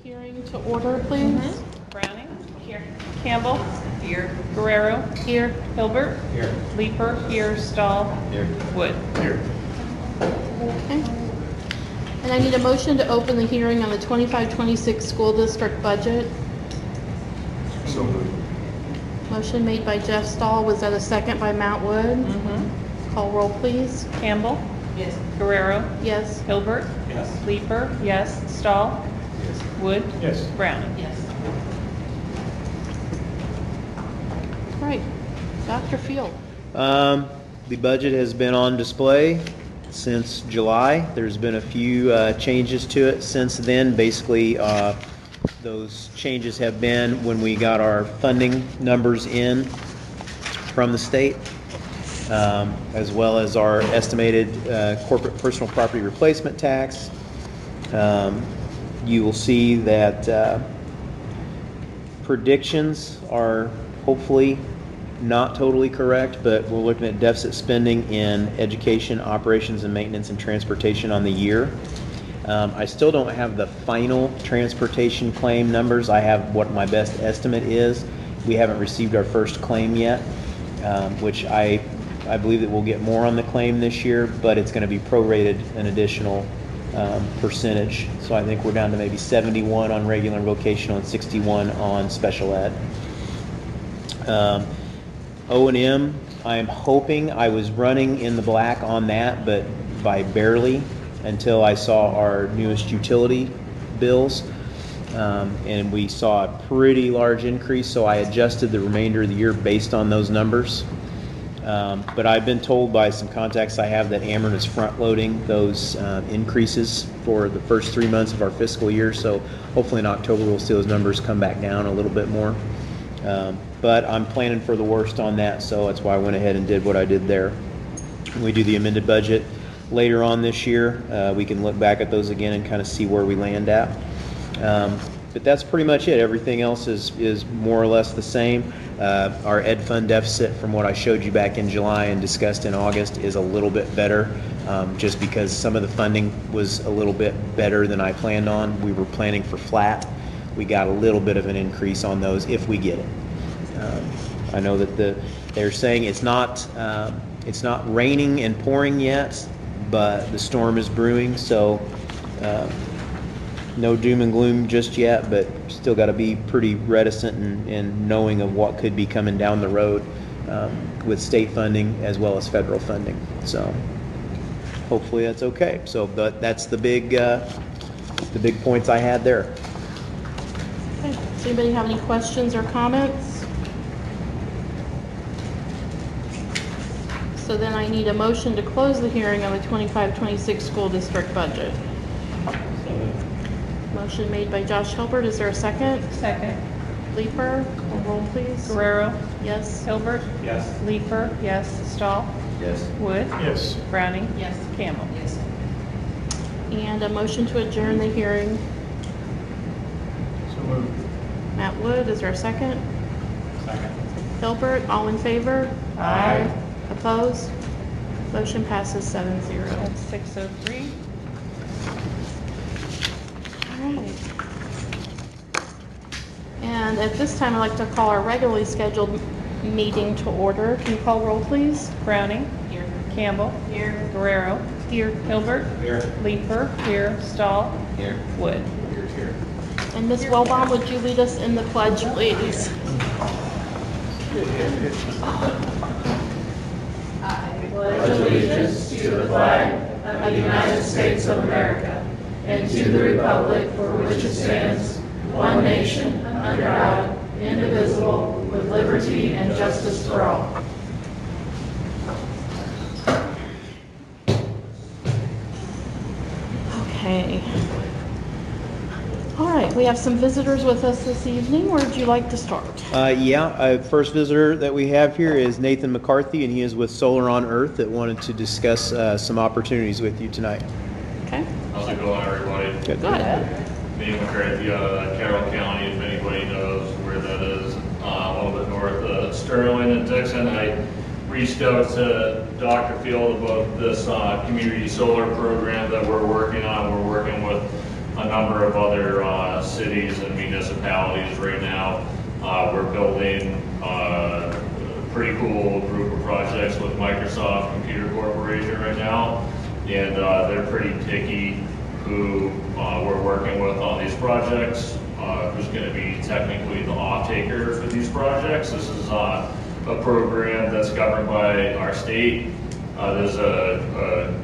hearing to order, please. Browning. Here. Campbell. Here. Guerrero. Here. Hilbert. Here. Leeper. Here. Stahl. Here. Wood. Here. Okay. And I need a motion to open the hearing on the 25-26 school district budget. So moved. Motion made by Jeff Stahl. Was that a second by Matt Wood? Call roll, please. Campbell. Yes. Guerrero. Yes. Hilbert. Yes. Leeper. Yes. Stahl. Yes. Wood. Yes. Browning. Yes. All right. Dr. Field. The budget has been on display since July. There's been a few changes to it since then. Basically, those changes have been when we got our funding numbers in from the state, as well as our estimated corporate personal property replacement tax. You will see that predictions are hopefully not totally correct, but we're looking at deficit spending in education, operations and maintenance, and transportation on the year. I still don't have the final transportation claim numbers. I have what my best estimate is. We haven't received our first claim yet, which I believe that we'll get more on the claim this year, but it's going to be prorated an additional percentage. So I think we're down to maybe 71 on regular and vocational and 61 on special ed. O&M, I'm hoping I was running in the black on that, but by barely until I saw our newest utility bills. And we saw a pretty large increase, so I adjusted the remainder of the year based on those numbers. But I've been told by some contacts I have that Ameren is front-loading those increases for the first 3 months of our fiscal year, so hopefully in October we'll see those numbers come back down a little bit more. But I'm planning for the worst on that, so that's why I went ahead and did what I did there. When we do the amended budget later on this year, we can look back at those again and kind of see where we land at. But that's pretty much it. Everything else is more or less the same. Our ed fund deficit, from what I showed you back in July and discussed in August, is a little bit better, just because some of the funding was a little bit better than I planned on. We were planning for flat. We got a little bit of an increase on those if we get it. I know that they're saying it's not raining and pouring yet, but the storm is brewing, so no doom and gloom just yet, but still got to be pretty reticent in knowing of what could be coming down the road with state funding as well as federal funding. So hopefully that's okay. So that's the big points I had there. Okay. Does anybody have any questions or comments? So then I need a motion to close the hearing on the 25-26 school district budget. Motion made by Josh Hilbert. Is there a second? Second. Leeper, call roll, please. Guerrero. Yes. Hilbert. Yes. Leeper. Yes. Stahl. Yes. Wood. Yes. Browning. Yes. Campbell. Yes. And a motion to adjourn the hearing. So moved. Matt Wood, is there a second? Second. Hilbert, all in favor? Aye. Opposed? Motion passes 7-0. That's 6:03. All right. And at this time, I'd like to call our regularly scheduled meeting to order. Can you call roll, please? Browning. Here. Campbell. Here. Guerrero. Here. Hilbert. Here. Leeper. Here. Stahl. Here. Wood. Here. And Ms. Wellbaum, would you lead us in the pledge, please? Pledge allegiance to the flag of the United States of America and to the republic for which it stands, one nation, under God, indivisible, with liberty and justice for all. Okay. All right, we have some visitors with us this evening. Where would you like to start? First visitor that we have here is Nathan McCarthy, and he is with Solar on Earth that wanted to discuss some opportunities with you tonight. Okay. How's it going, everybody? Good. Nate McCarthy out of Carroll County, if anybody knows where that is, a little bit north of Sterling and Dixon. I reached out to Dr. Field about this community solar program that we're working on. We're working with a number of other cities municipalities right now. We're building a pretty cool group of projects with Microsoft Computer Corporation right now, and they're pretty picky who we're working with on these projects, who's going to be technically the off-taker for these projects. This is a program that's governed by our state. There's a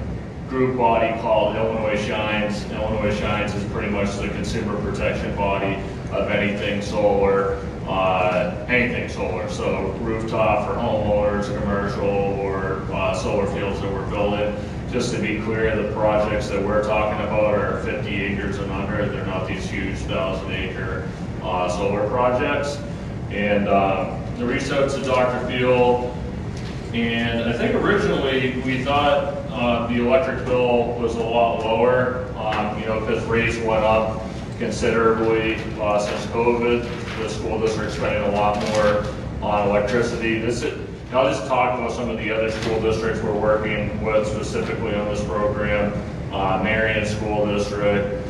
group body called Illinois Shines. Illinois Shines is pretty much the consumer protection body of anything solar, So rooftop for homeowners, commercial, or solar fields that we're building. Just to be clear, the projects that we're talking about are 50 acres and under. They're not these huge 1,000-acre solar projects. And I reached out to Dr. Field, and I think originally we thought the electric bill was a lot lower, because rates went up considerably since COVID. The school district's spending a lot more on electricity. I'll just talk about some of the other school districts we're working with specifically on this program. Marion School District,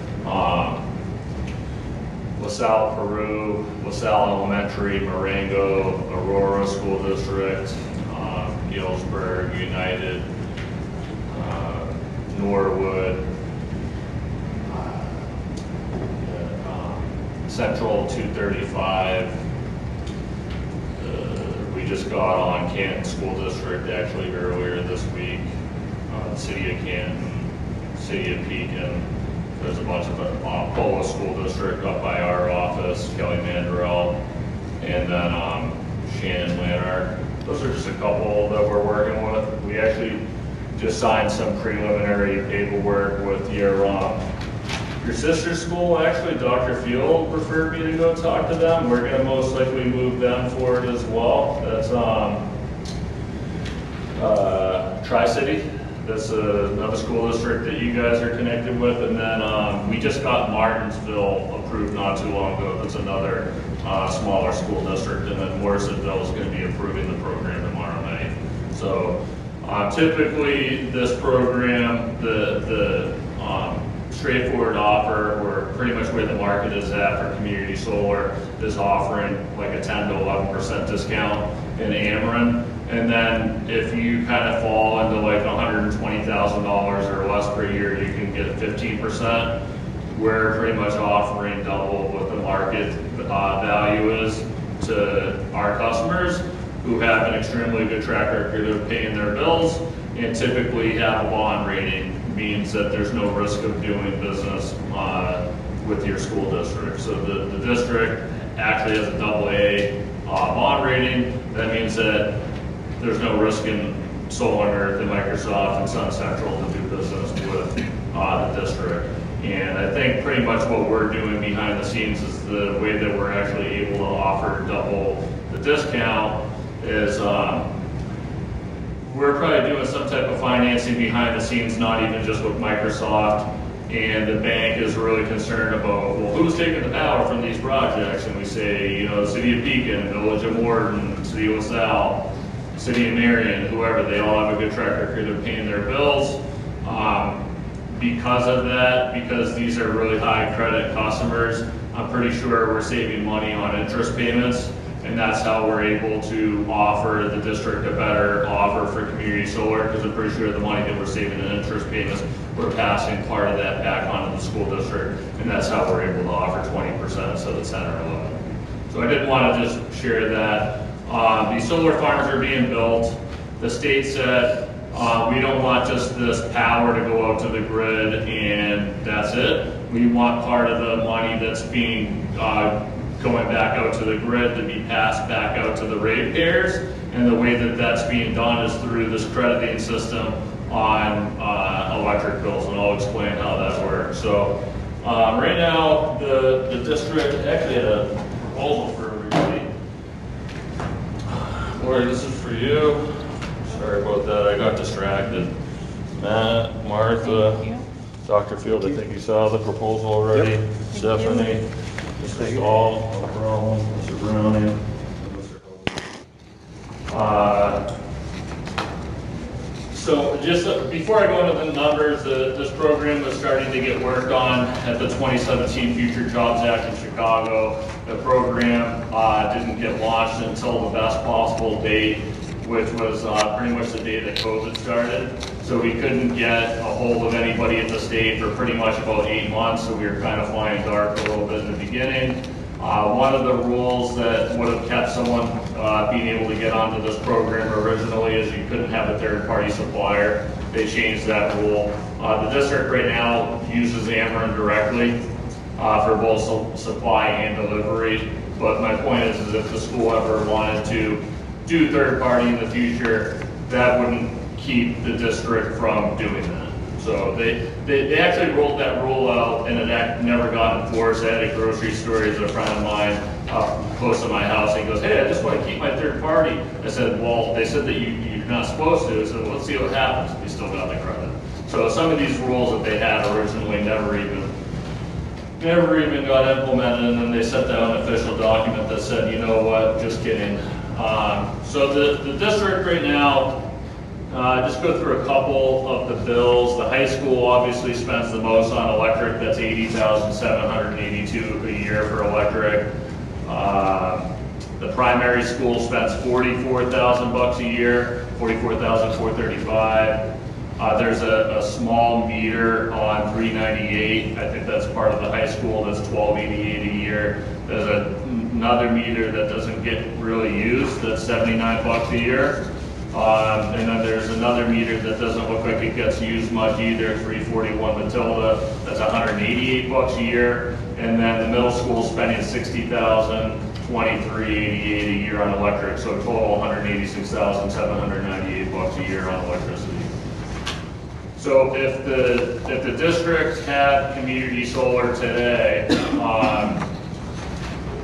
LaSalle Peru, LaSalle Elementary, Marengo, Aurora School District, Galesburg, United, Norwood, Central 235. We just got on Canton School District actually earlier this week. City of Canton, City of Pekin. There's a bunch of Polo School District up by our office, Kelly Mandrell, and then Shannon Lanark. Those are just a couple that we're working with. We actually just signed some preliminary paperwork with your sister's school. Actually, Dr. Field referred me to go talk to them. We're going to most likely move them forward as well. That's Tri-City. That's another school district that you guys are connected with. And then we just got Martinsville approved not too long ago. That's another smaller school district. And then Morrisonville is going to be approving the program tomorrow night. So typically this program, the straightforward offer, or pretty much where the market is at for community solar, is offering like a 10 to 11% discount in Ameren. And then if you kind of fall into like $120,000 or less per year, you can get 15%. We're pretty much offering double what the market value is to our customers, who have an extremely good track record of paying their bills and typically have a bond rating. Means that there's no risk of doing business with your school district. So the district actually has a AA bond rating. That means that there's no risk in Solar, the Microsoft, and Sun Central to do business with the district. And I think pretty much what we're doing behind the scenes is the way that we're actually able to offer double the discount is we're probably doing some type of financing behind the scenes, not even just with Microsoft, and the bank is really concerned about, well, who's taking the power from these projects? And we say, the City of Pekin, Village of Morton, City of LaSalle, City of Marion, whoever, they all have a good track record of paying their bills. Because of that, because these are really high credit customers, I'm pretty sure we're saving money on interest payments. And that's how we're able to offer the district a better offer for community solar, because I'm pretty sure the money that we're saving in interest payments, we're passing part of that back onto the school district, and that's how we're able to offer 20% instead of 10 or 11. So I did want to just share that. These solar farms are being built. The state said, we don't want just this power to go out to the grid and that's it. We want part of the money that's being going back out to the grid to be passed back out to the ratepayers, and the way that that's being done is through this crediting system on electric bills, and I'll explain how that works. So right now, the district actually had a proposal for everybody. Lori, this is for you. Sorry about that, I got distracted. Matt, Martha, Dr. Field, I think you saw the proposal already. Yep. Stephanie. This is all, no problem, Mr. Browning. So just before I go into the numbers, this program was starting to get worked on at the 2017 Future Jobs Act in Chicago. Chicago. The program didn't get launched until the best possible date, which was pretty much the day that COVID started. So we couldn't get a hold of anybody at the state for pretty much about 8 months, so we were kind of flying dark a little bit in the beginning. One of the rules that would have kept someone being able to get onto this program originally is you couldn't have a third-party supplier. They changed that rule. The district right now uses Ameren directly for both supply and delivery. But my point is if the school ever wanted to do third-party in the future, that wouldn't keep the district from doing that. So they actually rolled that rule out and it never got enforced. I had a grocery store as a friend of mine close to my house. He goes, hey, I just want to keep my third party. I said, well, they said that you're not supposed to. I said, well, let's see what happens. We still got the credit. So some of these rules that they had originally never even got implemented, and then they sent out an official document that said, you know what, just kidding. So the district right now, just go through a couple of the bills. The high school obviously spends the most on electric. That's $80,782 a year for electric. The primary school spends $44,000 a year, $44,435. There's a small meter on 398. I think that's part of the high school. That's $1288 a year. There's another meter that doesn't get really used. That's $79 a year. And then there's another meter that doesn't look like it gets used much either, 341 Matilda, that's $188 a year. And then the middle school spending $60,023.88 a year on electric, so a total $186,798 a year on electricity. So if the district had community solar today,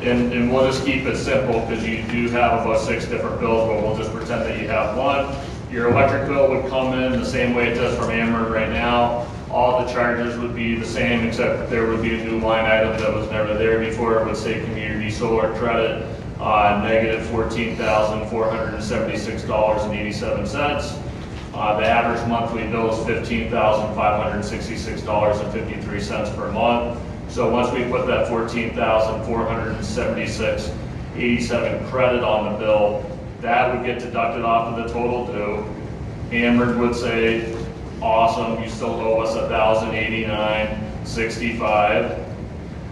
and we'll just keep it simple because you do have about 6 different bills, but we'll just pretend that you have one. Your electric bill would come in the same way it does from Ameren right now. All the charges would be the same, except there would be a new line item that was never there before. It would say community solar credit, negative $14,476.87. The average monthly bill is $15,566.53 per month. So once we put that $14,476.87 credit on the bill, that would get deducted off of the total due. Ameren would say, awesome, you still owe us $1,089.65.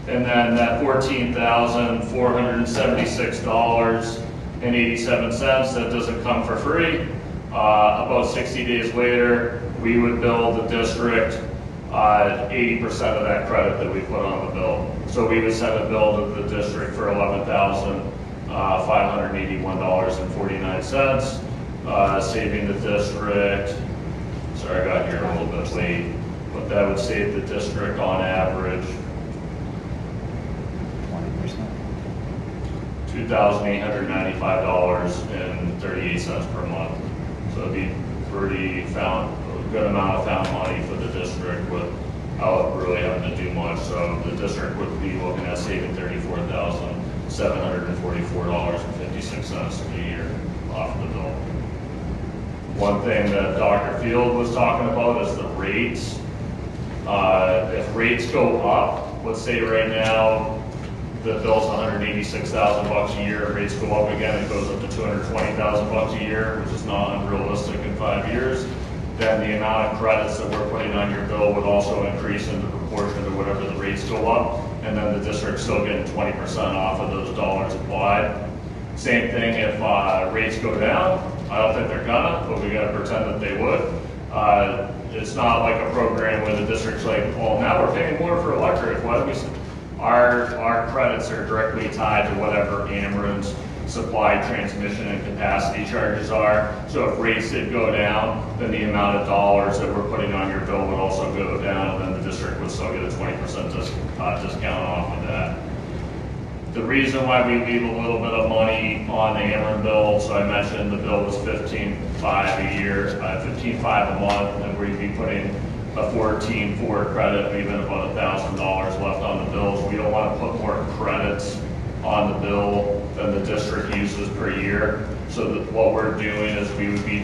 And then that $14,476.87, that doesn't come for free. About 60 days later, we would bill the district 80% of that credit that we put on the bill. So we would send a bill to the district for $11,581.49, saving the district, sorry I got here a little bit late, but that would save the district on average 20%. $2,895.38 per month. So it'd be a good amount of found money for the district without really having to do much. So the district would be looking at saving $34,744.56 a year off the bill. One thing that Dr. Field was talking about is the rates. If rates go up, let's say right now the bill's $186,000 a year, rates go up again, it goes up to $220,000 a year, which is not unrealistic in 5 years, then the amount of credits that we're putting on your bill would also increase in the proportion to whatever the rates go up, and then the district's still getting 20% off of those dollars applied. Same thing if rates go down. I don't think they're gonna, but we gotta pretend that they would. It's not like a program where the district's like, well, now we're paying more for electric. Why do we? Our credits are directly tied to whatever Ameren's supply, transmission, and capacity charges are. So if rates did go down, then the amount of dollars that we're putting on your bill would also go down, and then the district would still get a 20% discount off of that. The reason why we leave a little bit of money on the Ameren bill, so I mentioned the bill was $15,500 a year, $15,500 a month, and we'd be putting a $14,400 credit, leaving about $1,000 left on the bills. We don't want to put more credits on the bill than the district uses per year. So that what we're doing is we would be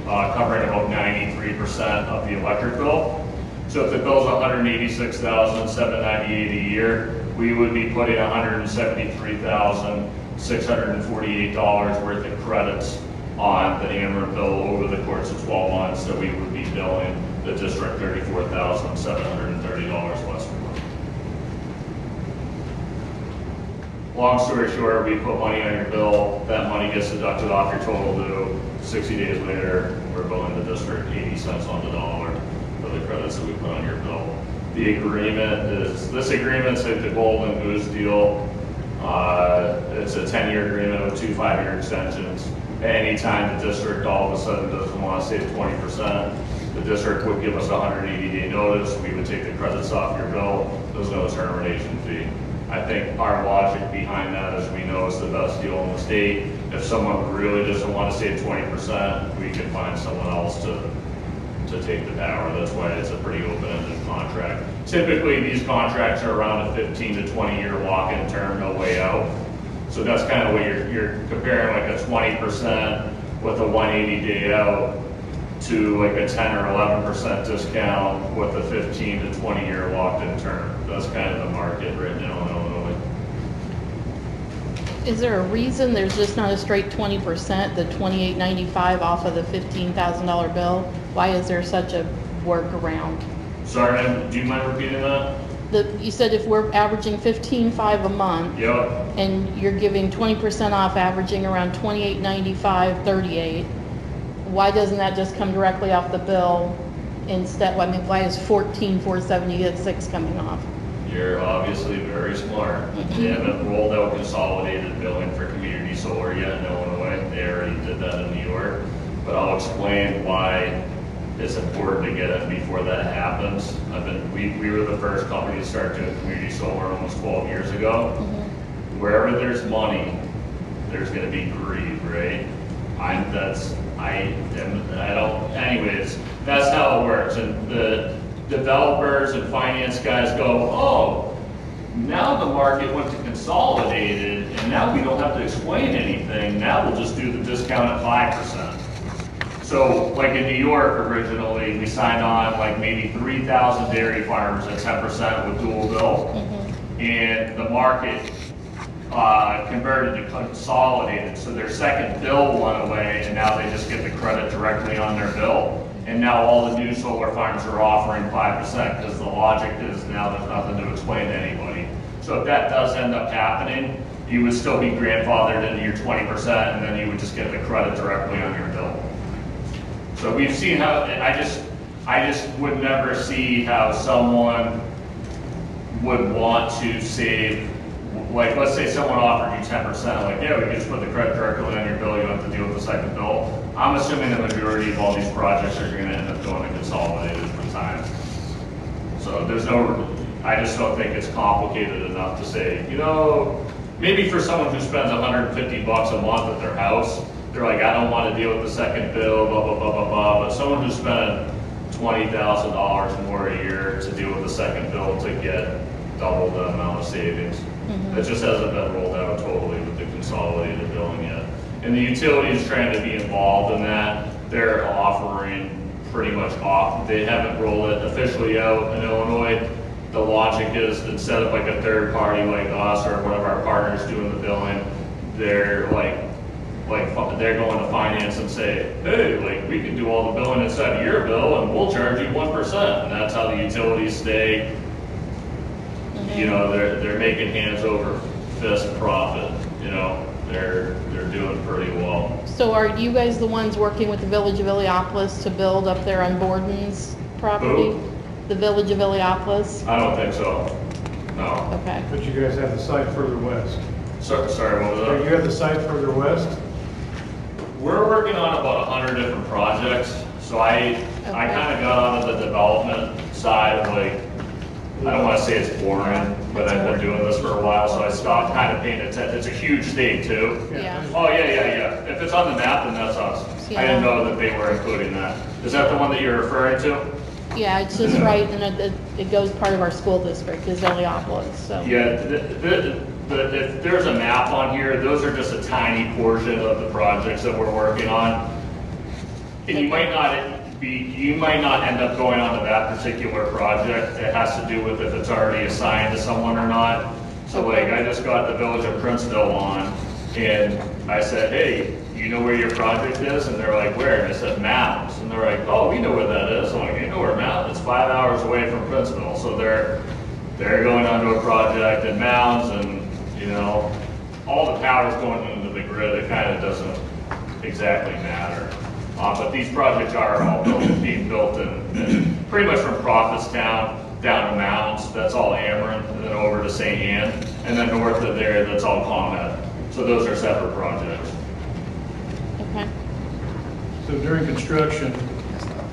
covering about 93% of the electric bill. So if the bill's $186,798 a year, we would be putting $173,648 worth of credits on the Ameren bill over the course of 12 months, that we would be billing the district $34,730 less per month. Long story short, we put money on your bill, that money gets deducted off your total due. 60 days later, we're billing the district 80 cents on the dollar for the credits that we put on your bill. The agreement is, this agreement's like the golden goose deal. It's a 10-year agreement with 2 5-year extensions. Anytime the district all of a sudden doesn't want to save 20%, the district would give us a 180-day notice. We would take the credits off your bill. There's no termination fee. I think our logic behind that is, we know it's the best deal in the state. If someone really doesn't want to save 20%, we can find someone else to take the power. That's why it's a pretty open-ended contract. Typically, these contracts are around a 15 to 20-year lock-in term, no way out. So that's kind of what you're comparing, like a 20% with a 180-day out to like a 10 or 11% discount with a 15 to 20-year locked-in term. That's kind of the market right now in Illinois. Is there a reason there's just not a straight 20%, the $28.95 off of the $15,000 bill? Why is there such a workaround? Sorry, ma'am, do you mind repeating that? You said if we're averaging $15.5 a month, Yep. and you're giving 20% off, averaging around $28.95, $38, why doesn't that just come directly off the bill instead? I mean, why is $14,476 coming off? You're obviously very smart. They haven't rolled out consolidated billing for community solar yet in Illinois. They already did that in New York. But I'll explain why it's important to get it before that happens. We were the first company to start doing community solar almost 12 years ago. Wherever there's money, there's going to be greed, right? Anyways, that's how it works. And the developers and finance guys go, oh, now the market went to consolidated, and now we don't have to explain anything. Now we'll just do the discount at 5%. So, like in New York originally, we signed on like maybe 3,000 dairy farmers at 10% with dual bill, and the market converted to consolidated. So their second bill went away, and now they just get the credit directly on their bill. And now all the new solar farms are offering 5%, because the logic is now there's nothing to explain to anybody. So if that does end up happening, you would still be grandfathered into your 20%, and then you would just get the credit directly on your bill. So we've seen how, I just would never see how someone would want to save, like, let's say someone offered you 10%, like, yeah, we can just put the credit directly on your bill, you don't have to deal with the second bill. I'm assuming the majority of all these projects are going to end up going to consolidated for time. So I just don't think it's complicated enough to say, maybe for someone who spends $150 a month at their house, they're like, I don't want to deal with the second bill, blah, blah, blah, blah, blah. But someone who's spending $20,000 more a year to deal with the second bill to get double the amount of savings. That just hasn't been rolled out totally with the consolidated billing yet. And the utility is trying to be involved in that. They're offering pretty much off. They haven't rolled it officially out in Illinois. The logic is, instead of like a third party like us or one of our partners doing the billing, they're they're going to finance and say, hey, like, we can do all the billing inside of your bill and we'll charge you 1%. And that's how the utilities stay. They're making hands over fist profit. They're doing pretty well. So are you guys the ones working with the Village of Illiopolis to build up there on Borden's property? Who? The Village of Illiopolis? I don't think so. No. Okay. But you guys have the site further west. Sorry, what was that? You have the site further west? We're working on about 100 different projects. So I kind of got onto the development side of, like, I don't want to say it's boring, but I've been doing this for a while, so I stopped kind of paying attention. It's a huge state too. Yeah. Oh, yeah. If it's on the map, then that's us. Yeah. I didn't know that they were including that. Is that the one that you're referring to? Yeah, it's just right, and it goes part of our school district, is Illiopolis, so. Yeah, if there's a map on here, those are just a tiny portion of the projects that we're working on. And you might not end up going on to that particular project. It has to do with if it's already assigned to someone or not. So like, I just got the village of Princeville on, and I said, hey, you know where your project is? And they're like, where? And I said, Mounds. And they're like, oh, we know where that is. I'm like, you know where Mounds? It's 5 hours away from Princeville. So they're going onto a project in Mounds, and, you know, all the power's going into the grid. It kind of doesn't exactly matter. But these projects are all being built in pretty much from Prophetstown down to Mounds. That's all Ameren, and then over to St. Anne. And then north of there, that's all ComEd. So those are separate projects. Okay. So during construction,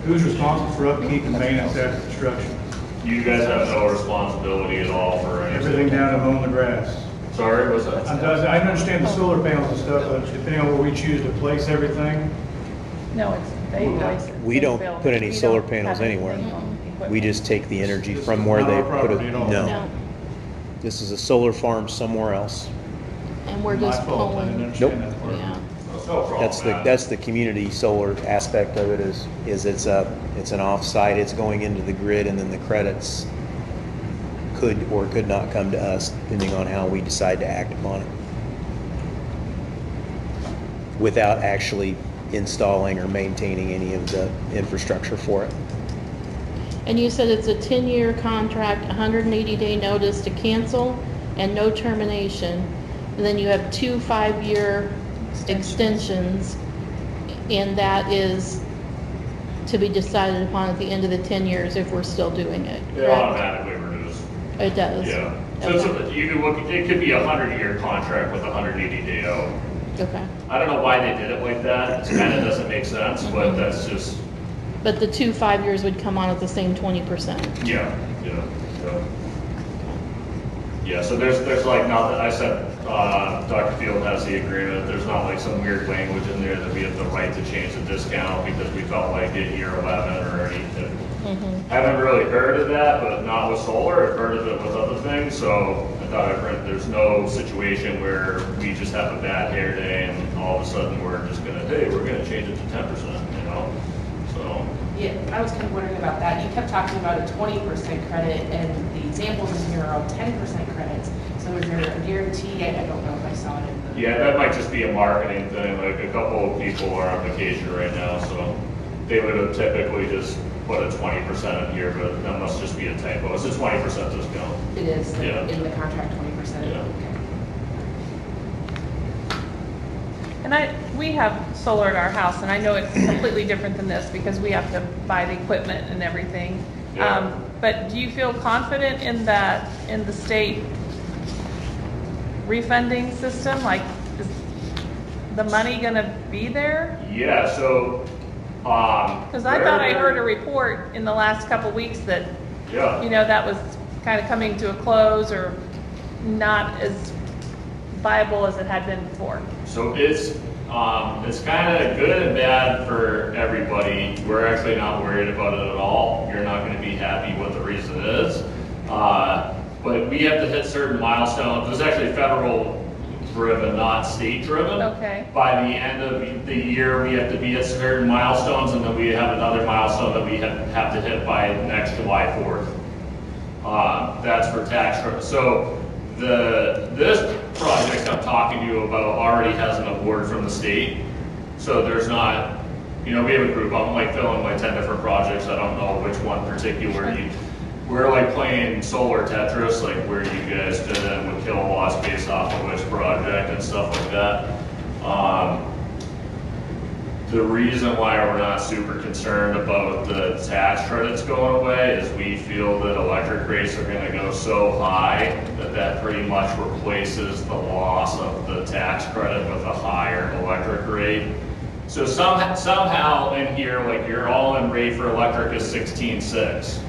who's responsible for upkeep and maintenance after construction? You guys have no responsibility at all for anything. Everything down to mowing the grass. Sorry, what's that? I understand the solar panels and stuff, but depending on where we choose to place everything, No, it's, they place it. We They don't build put it. any We solar don't panels have anything anywhere. on equipment. We just take the energy This from is where not they our put property it. at all. No, No. this is a solar farm somewhere else. And we're my just fault, I didn't pulling, understand Nope. that part. yeah. That's no problem. That's the community solar aspect of it is it's an offsite, it's going into the grid, and then the credits could or could not come to us depending on how we decide to act upon it. Without actually installing or maintaining any of the infrastructure for it. And you said it's a 10-year contract, 180-day notice to cancel, and no termination. And then you have 2 5-year extensions, and that is to be decided upon at the end of the 10 years if we're still doing it, It correct? automatically renews. It does? Yeah. So Okay. you can look, it could be a 100-year contract with a 180-day out. Okay. I don't know why they did it like that. It kind of doesn't make sense, but that's just, But the 2 5 years would come on at the same 20%? yeah. Yeah, so there's like nothing, I said, Dr. Field has the agreement, there's not like some weird language in there that we have the right to change the discount because we felt like it year 11 or anything. Haven't really heard of that, but not with solar, I've heard of it with other things, so I thought there's no situation where we just have a bad hair day and all of a sudden we're just gonna, hey, we're gonna change it to 10%, you know? So, Yeah, I was kind of wondering about that. You kept talking about a 20% credit, and the examples in here are all 10% credits. So is there a guarantee? I don't know if I saw it in the... yeah, that might just be a marketing thing, like a couple of people are on vacation right now, so they would have typically just put a 20% in here, but that must just be a typo. It's a 20% discount. It is Yeah. in the contract, 20%? Yeah. Okay. And we have solar at our house, and I know it's completely different than this because we have to buy the equipment and everything. Yeah. But do you feel confident in that, in the state refunding system? Like, is the money gonna be there? Yeah, so, Because I thought I heard a report in the last couple weeks that, Yeah. you know, that was kind of coming to a close or not as viable as it had been before. So it's kind of good and bad for everybody. We're actually not worried about it at all. You're not going to be happy what the reason is. But we have to hit certain milestones. It's actually federal driven, not state driven. Okay. By the end of the year, we have to be at certain milestones, and then we have another milestone that we have to hit by next July 4th. That's for tax credit. So this project I'm talking to you about already has an award from the state. So there's not, you know, we have a group, I'm like filling my 10 different projects. I don't know which one particular. We're like playing solar Tetris, like where you guys fit in with kilowatts based off of which project and stuff like that. The reason why we're not super concerned about the tax credits going away is we feel that electric rates are gonna go so high that that pretty much replaces the loss of the tax credit with a higher electric rate. So somehow in here, like your all-in rate for electric is 16.6.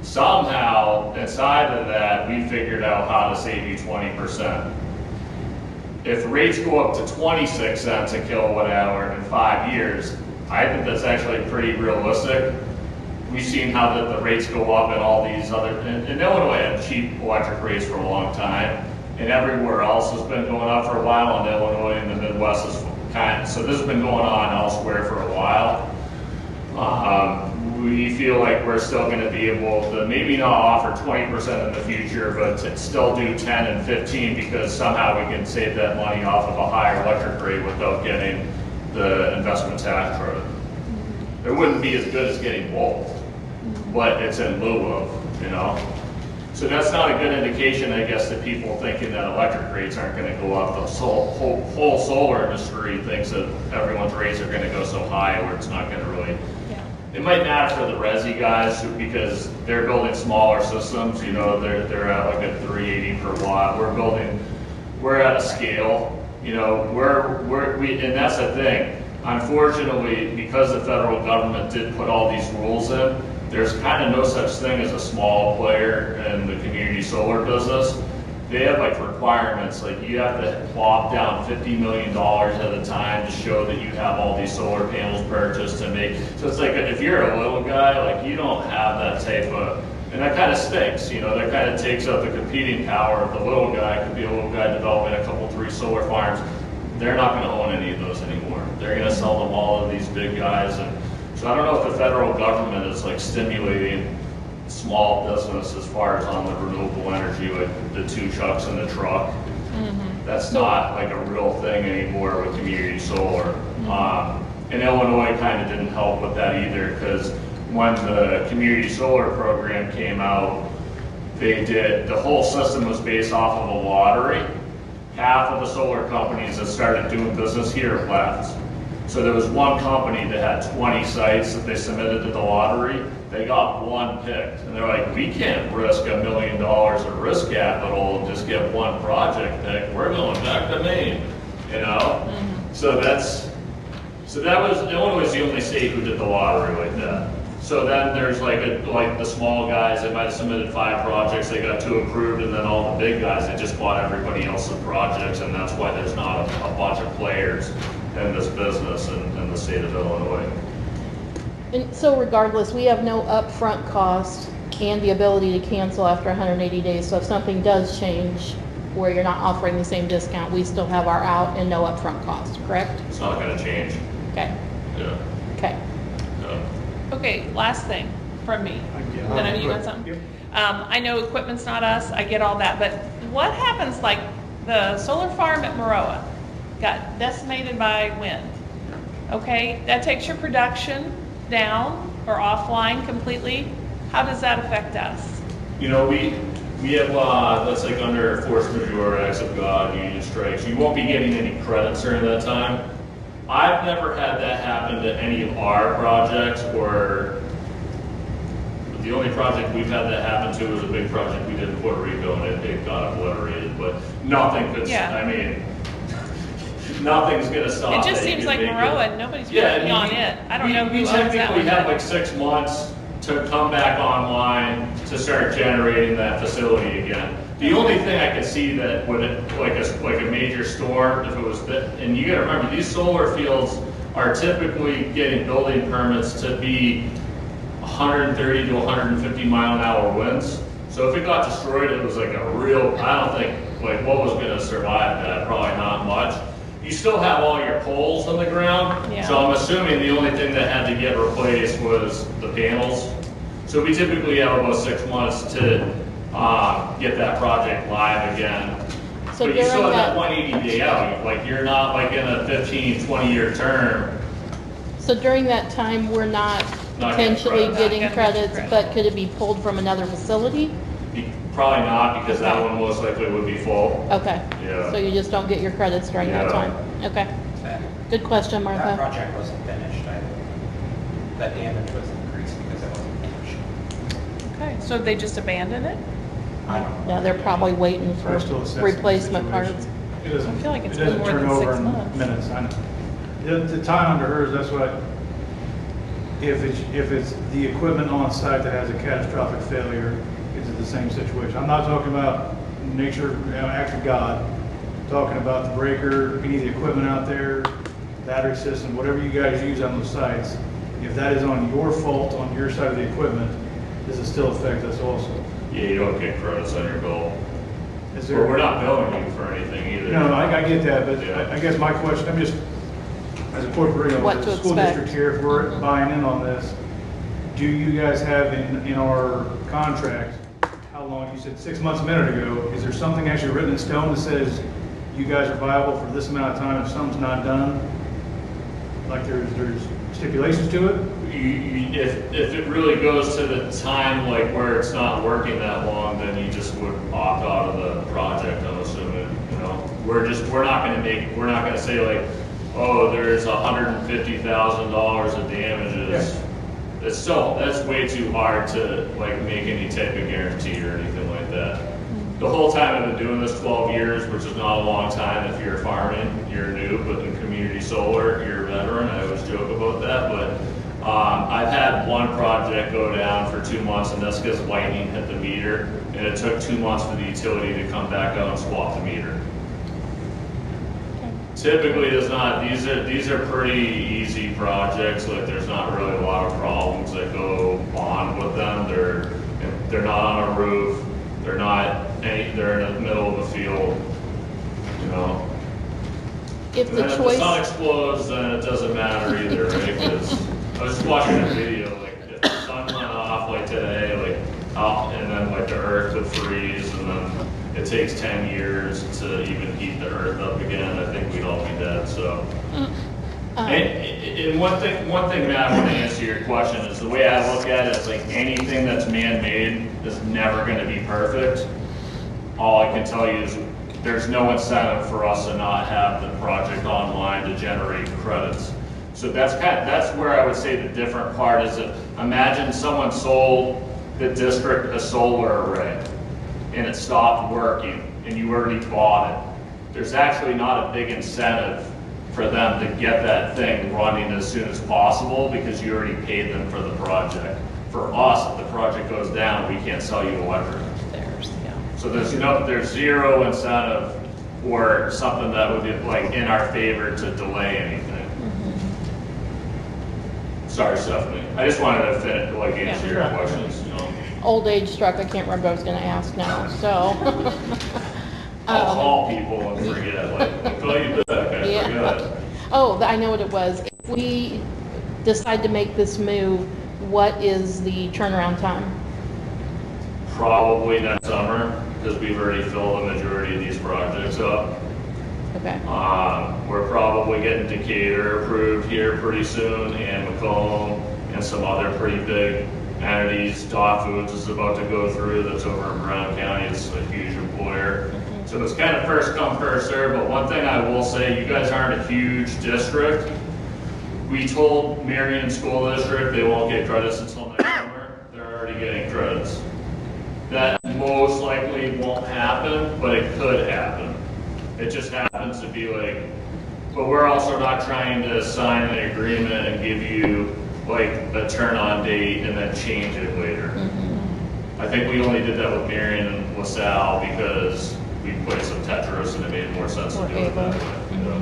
Somehow inside of that, we figured out how to save you 20%. If rates go up to 26 cents a kilowatt hour in 5 years, I think that's actually pretty realistic. We've seen how the rates go up in all these other, in Illinois had cheap electric rates for a long time, and everywhere else has been going up for a while, and Illinois and the Midwest is so this has been going on elsewhere for a while. we feel like we're still gonna be able to maybe not offer 20% in the future, but to still do 10 and 15 because somehow we can save that money off of a higher electric rate without getting the investment tax credit. It wouldn't be as good as getting both, but it's in lieu of, you know? So that's not a good indication, I guess, to people thinking that electric rates aren't gonna go up. The whole solar industry thinks that everyone's rates are gonna go so high where it's not gonna really. Yeah. It might matter for the resi guys because they're building smaller systems, you know, they're at like a 380 per watt. We're at a scale, you know, and that's the thing. Unfortunately, because the federal government did put all these rules in, there's kind of no such thing as a small player in the community solar business. They have like requirements, like you have to plop down $50 million at a time to show that you have all these solar panels purchased to make. So it's like if you're a little guy, like you don't have that type of, and that kind of stinks, you know, that kind of takes up the competing power of the little guy. Could be a little guy developing a couple, 3 solar farms. They're not going to own any of those anymore. They're going to sell them all to these big guys. And so I don't know if the federal government is like stimulating small business as far as on the renewable energy, like the 2 trucks in the truck. That's not like a real thing anymore with community solar. And Illinois kind of didn't help with that either because when the community solar program came out, the whole system was based off of a lottery. Half of the solar companies that started doing business here left. So there was one company that had 20 sites that they submitted to the lottery. They got 1 picked. And they're like, we can't risk $1 million of risk capital and just get 1 project picked. We're going back to Maine, you know? So that was, Illinois was the only state who did the lottery like that. So then there's like the small guys, they might have submitted 5 projects, they got 2 approved, and then all the big guys, they just bought everybody else's projects, and that's why there's not a bunch of players in this business in the state of Illinois. And so regardless, we have no upfront cost and the ability to cancel after 180 days. So if something does change where you're not offering the same discount, we still have our out and no upfront cost, correct? It's not gonna change. Okay, Yeah. okay. Okay, last thing from me. I know you got something? Yep. I know equipment's not us, I get all that, but what happens, like, the solar farm at Maroa got decimated by wind? Okay, that takes your production down or offline completely. How does that affect us? You know, we have, that's like under force majeure, acts of God, union strikes. You won't be getting any credits during that time. I've never had that happen to any of our projects, or the only project we've had that happen to was a big project we did in Puerto Rico, and it got obliterated, but nothing could, I mean, nothing's gonna stop It just seems like Maroa, nobody's working on it. I don't know who owns that one. We typically have like 6 months to come back online to start generating that facility again. The only thing I could see that would, like a major storm, if it was that, and you gotta remember, these solar fields are typically getting building permits to be 130 to 150 mile-an-hour winds. So if it got destroyed, it was like a real, I don't think, like what was gonna survive that? Probably not much. You still have all your poles on the ground, Yeah. so I'm assuming the only thing that had to get replaced was the panels. So we typically have about 6 months to get that project live again. So But you still during have that that, 180 day out, like you're not like in a 15, 20-year term. so during that time, we're not Not getting potentially credits. getting Not getting credits, credits. but could it be pulled from another facility? Probably not, because that one most likely would be full. Okay. Yeah. So you just don't get your credits during that Yeah. time? Okay. Good question, That Martha. project wasn't finished. That damage was increased because it wasn't finished. Okay, so they just abandoned it? I don't know. Yeah, they're probably waiting for We're still assessing the replacement situation. parts. It doesn't, I feel like it's it doesn't been more turn than over 6 in months. minutes, I know. The time under hers, that's what, if it's the equipment on site that has a catastrophic failure, it's the same situation. I'm not talking about nature, act of God. I'm talking about the breaker, any of the equipment out there, battery system, whatever you guys use on those sites. If that is on your fault, on your side of the equipment, does it still affect us also? Yeah, you don't get credits on your bill. Is Or we're not billing you for anything either. No, I get that, but Yeah. I guess my question, I'm just, as a corporate, What to the school expect. district here, if we're buying in on this, do you guys have in our contract, how long, you said 6 months a minute ago, is there something actually written in stone that says you guys are viable for this amount of time if something's not done? Like there's stipulations to it? If it really goes to the time like where it's not working that long, then you just would opt out of the project, I'm assuming, you know? We're not gonna say like, oh, there's $150,000 of damages. Yeah. That's way too hard to like make any type of guarantee or anything like that. The whole time I've been doing this 12 years, which is not a long time if you're farming, you're new, but in community solar, you're a veteran. I always joke about that, but I've had one project go down for 2 months, and that's because lightning hit the meter, and it took 2 months for the utility to come back out and swap the meter. Typically, these are pretty easy projects. Like there's not really a lot of problems that go on with them. They're not on a roof. They're in the middle of a field. You know. If And the then if the choice, sun explodes, then it doesn't matter either, right? 'Cause I was just watching a video. Like if the sun went off like today, and then like the earth would freeze, and then it takes 10 years to even heat the earth up again, I think we'd all be dead, so. And one thing, Matt, I want to answer your question is the way I look at it is like anything that's man-made is never going to be perfect. All I can tell you is there's no incentive for us to not have the project online to generate credits. So that's where I would say the different part is that imagine someone sold the district a solar array and it stopped working and you already bought it. There's actually not a big incentive for them to get that thing running as soon as possible because you already paid them for the project. For us, if the project goes down, we can't sell you electric. So there's zero incentive or something that would be like in our favor to delay anything. Sorry, Stephanie. I just wanted to finish, like answer your questions, you know. old age struck, I can't remember what I was gonna ask now, so. I'll call people and forget, like, I'll call you back, I Yeah. forgot. Oh, I know what it was. If we decide to make this move, what is the turnaround time? Probably next summer, because we've already filled the majority of these projects up. Okay, We're probably getting Decatur approved here pretty soon, and Macomb, and some other pretty big entities. Dog Foods is about to go through, that's over in Brown County, it's a huge employer. So it's kind of first come, first serve, but one thing I will say, you guys aren't a huge district. We told Marion School District they won't get credits until next summer. They're already getting credits. That most likely won't happen, but it could happen. It just happens to be like, but we're also not trying to sign an agreement and give you like a turn on date and then change it later. I think we only did that with Marion and LaSalle because we put some Tetris and it made more sense to do it that way. You know?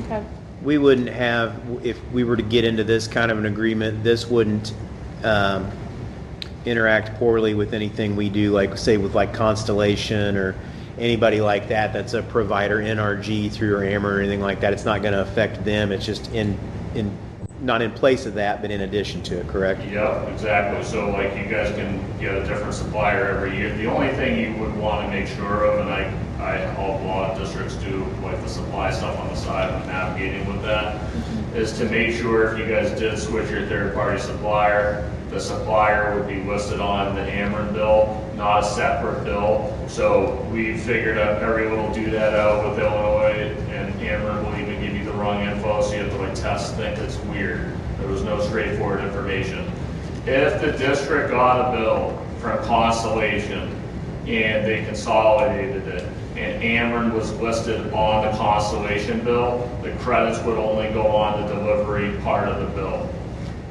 okay. We wouldn't have, if we were to get into this kind of an agreement, this wouldn't interact poorly with anything we do, like say with like Constellation or anybody like that that's a provider NRG through or Ameren or anything like that. It's not going to affect them. It's just not in place of that, but in addition to it, correct? Yep, exactly. So like you guys can get a different supplier every year. The only thing you would want to make sure of, and I help a lot of districts do like the supply stuff on the side and navigating with that, is to make sure if you guys did switch your third party supplier, the supplier would be listed on the Ameren bill, not a separate bill. So we figured out every little doodad out with Illinois, and Ameren will even give you the wrong info, so you have to like test things. It's weird. There was no straightforward information. If the district got a bill from Constellation and they consolidated it, and Ameren was listed on the Constellation bill, the credits would only go on the delivery part of the bill.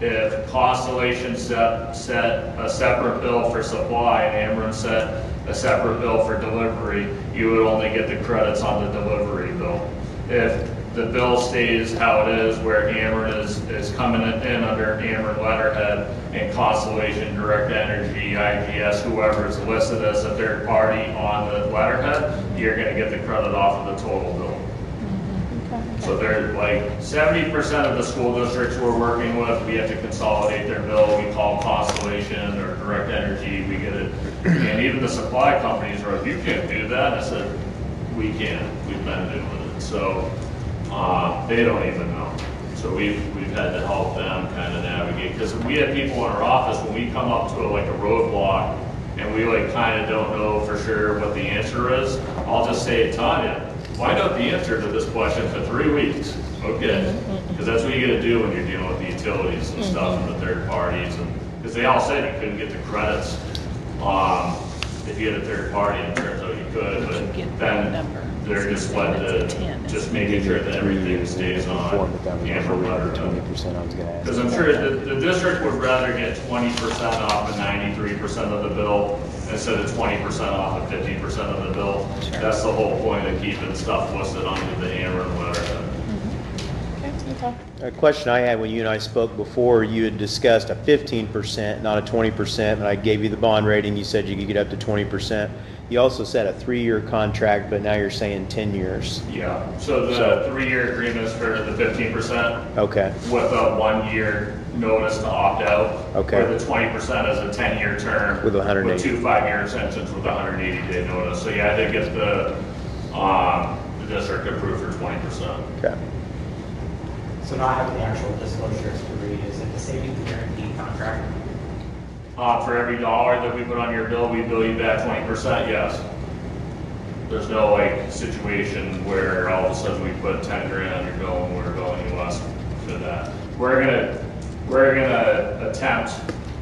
If Constellation set a separate bill for supply and Ameren set a separate bill for delivery, you would only get the credits on the delivery bill. If the bill stays how it is, where Ameren is coming in under Ameren letterhead and Constellation, Direct Energy, IGS, whoever is listed as a third party on the letterhead, you're going to get the credit off of the total bill. So they're like 70% of the school districts we're working with, we have to consolidate their bill. We call Constellation or Direct Energy, we get it. And even the supply companies are like, you can't do that. I said, we can, we've been doing it. So they don't even know. So we've had to help them kind of navigate, because we have people in our office, when we come up to like a roadblock and we like kind of don't know for sure what the answer is, I'll just say, Tanya, find out the answer to this question for 3 weeks. Okay, because that's what you got to do when you're dealing with the utilities and stuff and the third parties, and because they all said you couldn't get the credits if you had a third party, and it turns out you could, but then they're just led to just making sure that everything stays on camera letter. Because I'm sure the district would rather get 20% off of 93% of the bill instead of 20% off of 50% of the bill. Sure. That's the whole point of keeping stuff listed under the hammer and letterhead. A question I had when you and I spoke before, you had discussed a 15%, not a 20%, and I gave you the bond rating, you said you could get up to 20%. You also said a 3-year contract, but now you're saying 10 years. Yeah, so the 3-year agreement is for the 15%. Okay. With a 1-year notice to opt out. Okay. Where the 20% is a 10-year term. With 180. With 2 5-year extensions with a 180-day notice. So you had to get the district approved for 20%. Okay. So not having the actual disclosures to read, is it the savings guarantee contract? For every dollar that we put on your bill, we bill you back 20%, yes. There's no like situation where all of a sudden we put 10 grand on your bill and we're billing you less for that. We're gonna attempt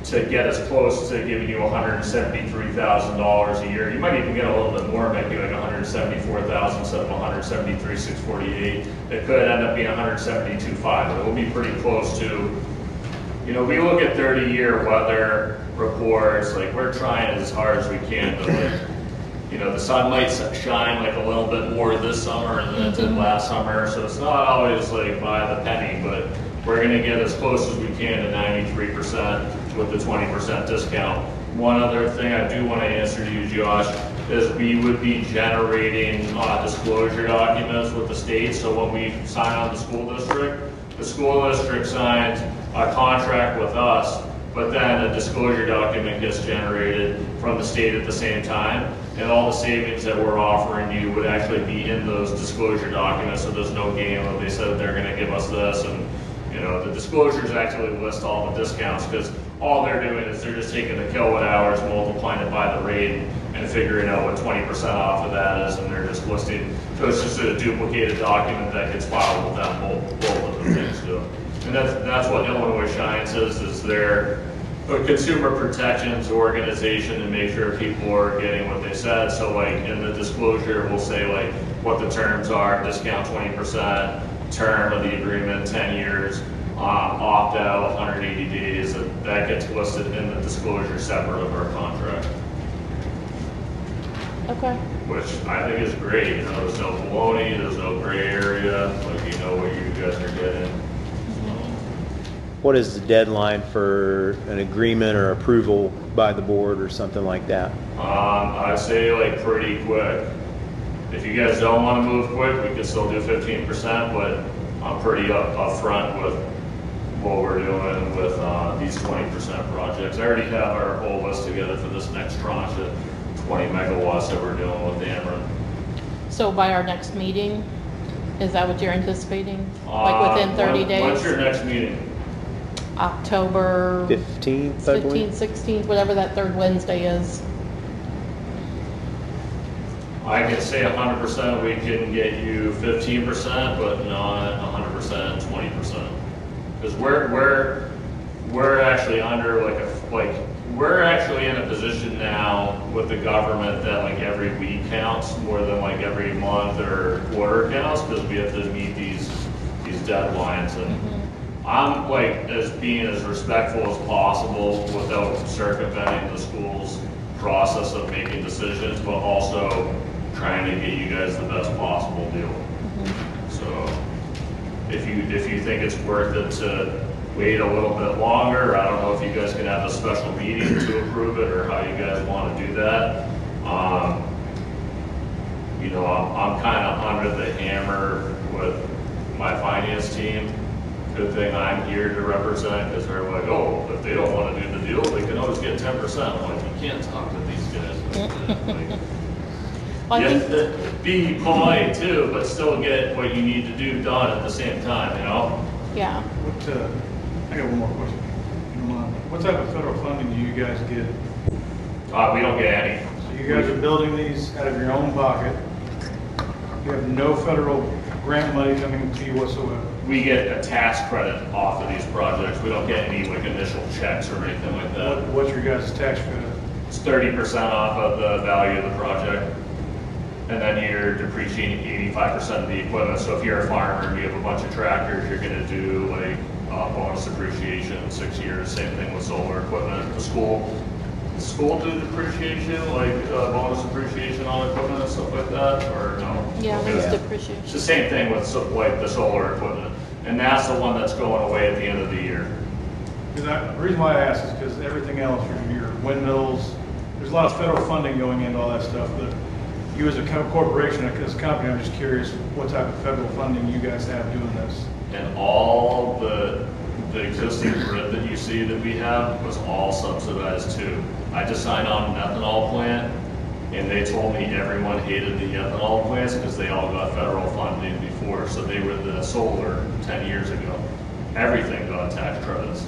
to get as close to giving you $173,000 a year. You might even get a little bit more, maybe like $174,000 instead of $173,648. It could end up being $172,500, but it will be pretty close to. You know, we look at 30-year weather reports, like we're trying as hard as we can to like, you know, the sun might shine like a little bit more this summer than it did last summer, so it's not always like by the penny, but we're gonna get as close as we can to 93% with the 20% discount. One other thing I do want to answer to you, Josh, is we would be generating disclosure documents with the state, so when we sign on the school district signs a contract with us, but then a disclosure document gets generated from the state at the same time, and all the savings that we're offering you would actually be in those disclosure documents, so there's no game of they said they're gonna give us this, and you know, the disclosures actually list all the discounts, because all they're doing is they're just taking the kilowatt hours, multiplying it by the rate, and figuring out what 20% off of that is, and they're just listing, so it's just a duplicated document that gets filed with them, both of the things do. And that's what Illinois Shines is they're a consumer protections organization to make sure people are getting what they said. So like in the disclosure, we'll say like what the terms are, discount 20%, term of the agreement, 10 years, opt out, 180 days, and that gets listed in the disclosure separate of our contract. Okay. Which I think is great, you know, there's no baloney, there's no gray area, like you know what you guys are getting. What is the deadline for an agreement or approval by the board or something like that? I'd say like pretty quick. If you guys don't want to move quick, we can still do 15%, but I'm pretty upfront with what we're doing with these 20% projects. I already have our whole list together for this next tranche of 20 megawatts that we're doing with Ameren. So by our next meeting, is that what you're anticipating? Like within 30 days? When's your next meeting? October 15th, I believe. 15th, 16th, whatever that third Wednesday is. I can say 100% we can get you 15%, but not 100% 20%. Because we're actually under we're actually in a position now with the government that like every week counts more than like every month or quarter counts, because we have to meet these deadlines. And I'm like being as respectful as possible without circumventing the school's process of making decisions, but also trying to get you guys the best possible deal. So if you think it's worth it to wait a little bit longer, I don't know if you guys can have a special meeting to approve it or how you guys want to do that. You know, I'm kind of under the hammer with my finance team. Good thing I'm here to represent, because they're like, oh, if they don't want to do the deal, they can always get 10%. I'm like, you can't talk to these guys like that. Like, Well, I you think, have to be polite too, but still get what you need to do done at the same time, you know? yeah. I got one more question. If you don't mind. What type of federal funding do you guys get? We don't get any. So you guys are building these out of your own pocket. You have no federal grant money coming to you whatsoever. We get a tax credit off of these projects. We don't get any like initial checks or anything like that. What's your guys' tax credit? It's 30% off of the value of the project. And then you're depreciating 85% of the equipment. So if you're a farmer and you have a bunch of tractors, you're gonna do like bonus depreciation in 6 years. Same thing with solar equipment. The school do depreciation, like bonus depreciation on equipment and stuff like that, or no? Yeah, Okay. there's Yeah. depreciation. It's the same thing with like the solar equipment. And that's the one that's going away at the end of the year. The reason why I ask is because everything else, your windmills, there's a lot of federal funding going into all that stuff, but you as a corporation, as a company, I'm just curious what type of federal funding you guys have doing this. And all the existing grid that you see that we have was all subsidized too. I just signed on an ethanol plant, and they told me everyone hated the ethanol plants because they all got federal funding before. So they were the solar 10 years ago. Everything got tax credits.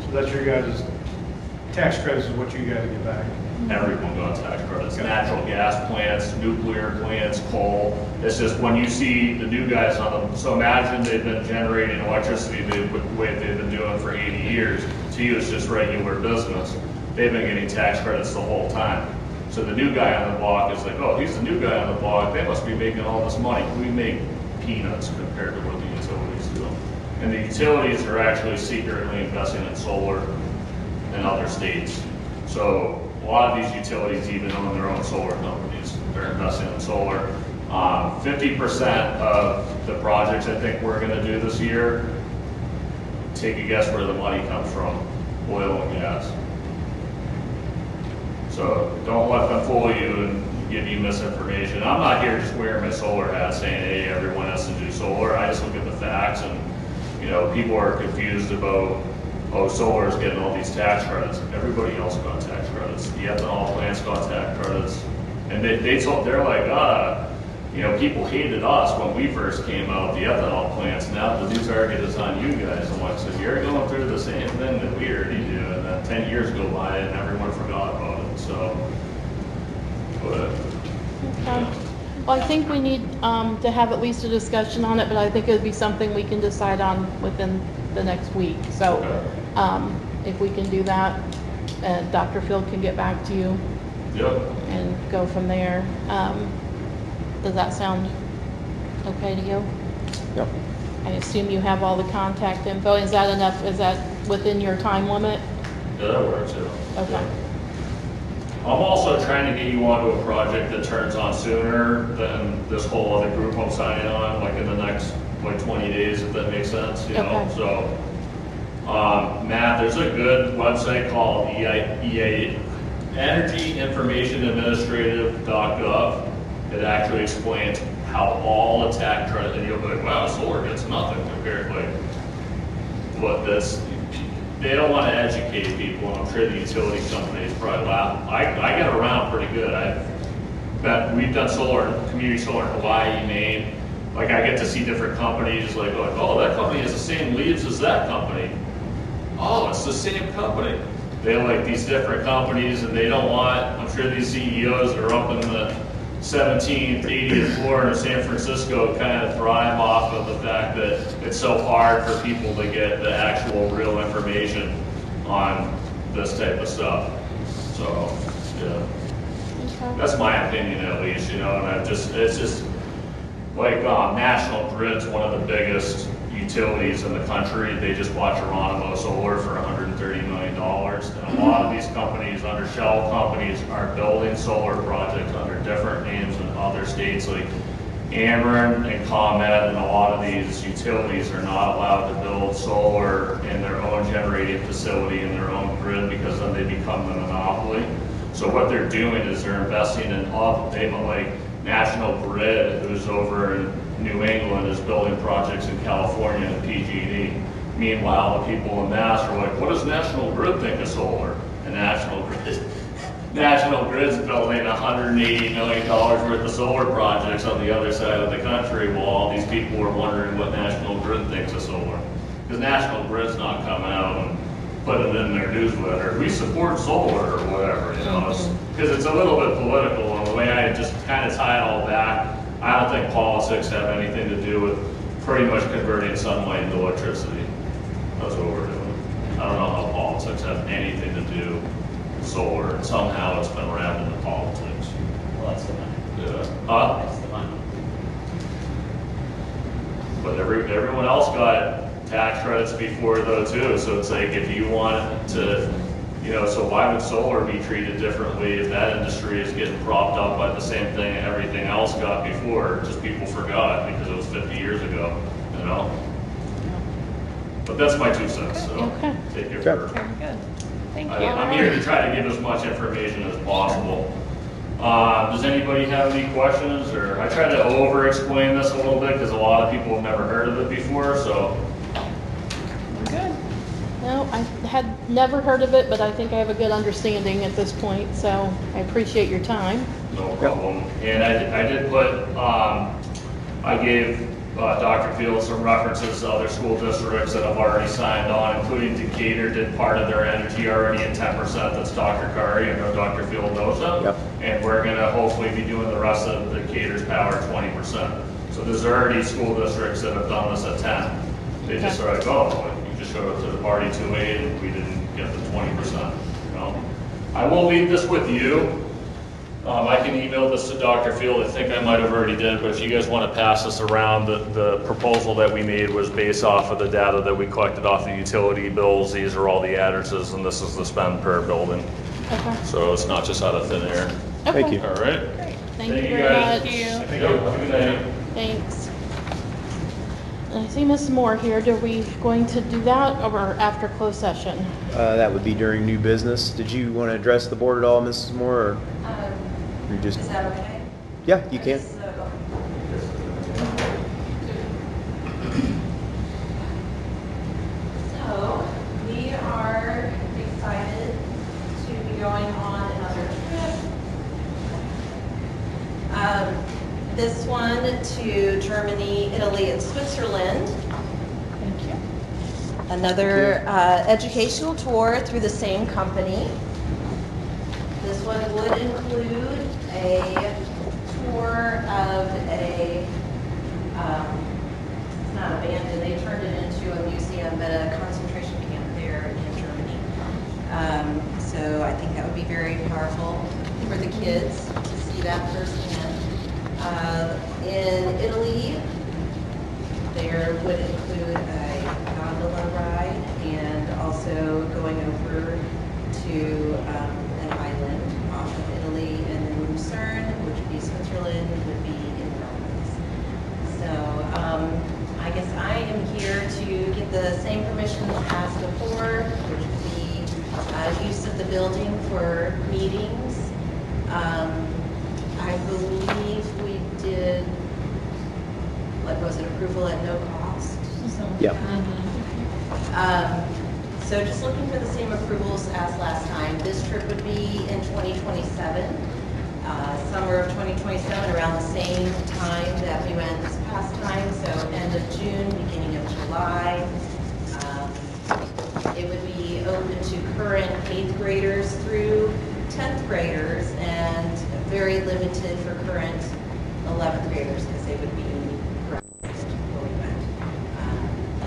So that's your guys' tax credits is what you guys get back. Everyone got tax credits. Natural gas plants, nuclear plants, coal. It's just when you see the new guys on them. So imagine they've been generating electricity the way they've been doing for 80 years. To you, it's just regular business. They've been getting tax credits the whole time. So the new guy on the block is like, oh, he's the new guy on the block. They must be making all this money. We make peanuts compared to what the utilities do. And the utilities are actually secretly investing in solar in other states. So a lot of these utilities even own their own solar companies. They're investing in solar. 50% of the projects I think we're gonna do this year, take a guess where the money comes from, oil and gas. So don't let them fool you and give you misinformation. I'm not here just wearing my solar hat saying, hey, everyone has to do solar. I just look at the facts, and you know, people are confused about, oh, solar is getting all these tax credits. Everybody else got tax credits. The ethanol plants got tax credits. And they're like, you know, people hated us when we first came out, the ethanol plants. Now the new target is on you guys. I'm like, so you're going through the same thing that we already do. And then 10 years go by and everyone forgot about it. So, but, Okay. Well, I think we need to have at least a discussion on it, but I think it would be something we can decide on within the next week. So if we can do that, Dr. Field can get back to you yep. and go from there. Does that sound okay to you? Yep. I assume you have all the contact info. Is that enough? Is that within your time limit? Yeah, that works, yeah. Okay. I'm also trying to get you onto a project that turns on sooner than this whole other group I'm signing on, like in the next, like 20 days, if that makes sense, you know? Okay. So, Matt, there's a good website called EA, Energy Information Administrative.gov. It actually explains how all the tax credit, and you'll be like, wow, solar gets nothing compared, like, what this, they don't want to educate people, and I'm sure the utility companies probably laugh. I get around pretty good. We've done solar, community solar in Hawaii, Maine. Like, I get to see different companies, like, oh, that company has the same leads as that company. Oh, it's the same company. They like these different companies, and they don't want, I'm sure these CEOs that are up in the 17th, 80th floor in San Francisco kind of thrive off of the fact that it's so hard for people to get the actual real information on this type of stuff. So, yeah, Okay. that's my opinion at least, you know, and it's just like National Grid's one of the biggest utilities in the country. They just bought Geronimo Solar for $130 million. And a lot of these companies, under shell companies, are building solar projects under different names in other states, like Ameren and ComEd, and a lot of these utilities are not allowed to build solar in their own generating facility in their own grid, because then they become the monopoly. So what they're doing is they're investing in National Grid, who's over in New England, is building projects in California and PG&E. Meanwhile, the people in Mass are like, what does National Grid think of solar? And National Grid's building $180 million worth of solar projects on the other side of the country, while all these people are wondering what National Grid thinks of solar. Because National Grid's not coming out and putting it in their newsletter, we support solar or whatever, you know, because it's a little bit political, and the way I just kind of tie it all back, I don't think politics have anything to do with pretty much converting sunlight into electricity. That's what we're doing. I don't know how politics have anything to do with solar, and somehow it's been wrapped into politics. Well, that's the money. Yeah. That's the money. But everyone else got tax credits before though too, so it's like if you want to, you know, so why would solar be treated differently if that industry is getting propped up by the same thing everything else got before, just people forgot because it was 50 years ago, you know? But that's my 2 cents, so Okay. take it Okay. for. Very good. Thank you. I'm here to try to give as much information as possible. Does anybody have any questions, or I tried to over-explain this a little bit because a lot of people have never heard of it before, so. We're good. No, I had never heard of it, but I think I have a good understanding at this point, so I appreciate your time. No problem. And I did put, I gave Dr. Field some references to other school districts that have already signed on, including Decatur did part of their energy already at 10%. That's Dr. Curry. I know Dr. Field knows that. Yep. And we're going to hopefully be doing the rest of Decatur's power at 20%. So there's already school districts that have done this at 10. They just are like, oh, you just showed up to the party too late and we didn't get the 20%. You know? I will leave this with you. I can email this to Dr. Field. I think I might have already did, but if you guys want to pass this around, the proposal that we made was based off of the data that we collected off the utility bills. These are all the addresses, and this is the spend per building. Okay. So it's not just out of thin air. Thank Okay. you. All right? Great. Thank you Thank you, very guys. much. Thank you. Yep, have a good night. Thanks. And I see Ms. Moore here. Are we going to do that or after closed session? That would be during new business. Did you want to address the board at all, Mrs. Moore, or you just? Is that okay? Yeah, you can. So, we are excited to be going on another trip. This one to Germany, Italy, and Switzerland. Thank you. Another educational tour through the same company. This one would include a tour of it's not abandoned, they turned it into a museum, but a concentration camp there in Germany. So I think that would be very powerful for the kids to see that firsthand. In Italy, there would include a gondola ride and also going over to an island off of Italy, and then Lucerne, which would be Switzerland, would be in the mountains. So I guess I am here to get the same permissions as before, which would be use of the building for meetings. I believe we did, what was it, approval at no cost? Yep. So just looking for the same approvals as last time. This trip would be in 2027, summer of 2027, around the same time that we went this past time, so end of June, beginning of July. It would be open to current 8th graders through 10th graders, and very limited for current 11th graders because they would be graduated before we went.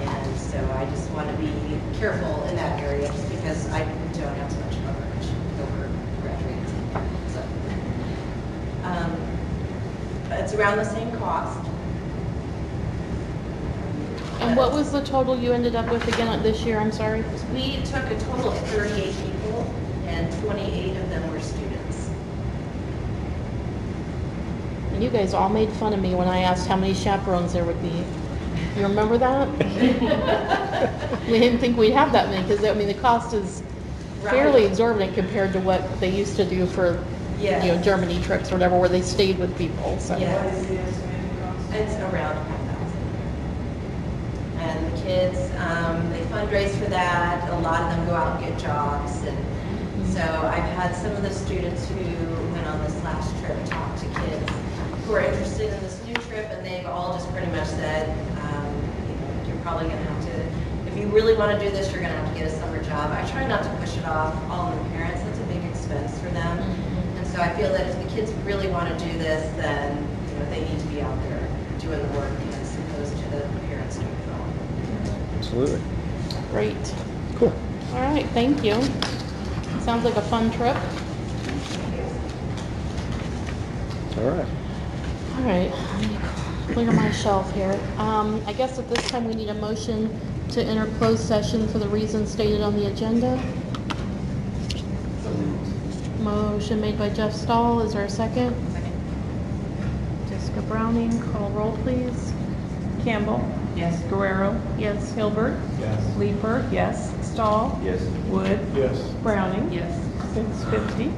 And so I just want to be careful in that area just because I don't have so much coverage over graduates. So it's around the same cost. And what was the total you ended up with again this year? I'm sorry. We took a total of 38 people, and 28 of them were students. And you guys all made fun of me when I asked how many chaperones there would be. You remember that? We didn't think we'd have that many because, I mean, the cost is fairly exorbitant compared to what they used to do for Yes. Germany trips or whatever, where they stayed with people, so. Yes. It's around 5,000. And the kids, they fundraise for that. A lot of them go out and get jobs. And so I've had some of the students who went on this last trip talk to kids who are interested in this new trip, and they've all just pretty much said, you're probably going to have to, if you really want to do this, you're going to have to get a summer job. I try not to push it off all on the parents. That's a big expense for them. And so I feel that if the kids really want to do this, then they need to be out there doing the work as opposed to the parents doing it all. Absolutely. Great. Cool. All right, thank you. Sounds like a fun trip. All right. All right, let me clear my shelf here. I guess at this time we need a motion to enter closed session for the reasons stated on the agenda. Motion made by Jeff Stahl. Is there a second? Second. Jessica Browning, call roll please. Campbell. Yes. Guerrero. Yes. Hilbert. Yes. Leeper. Yes. Stahl. Yes. Wood. Yes. Browning. Yes. 6:50.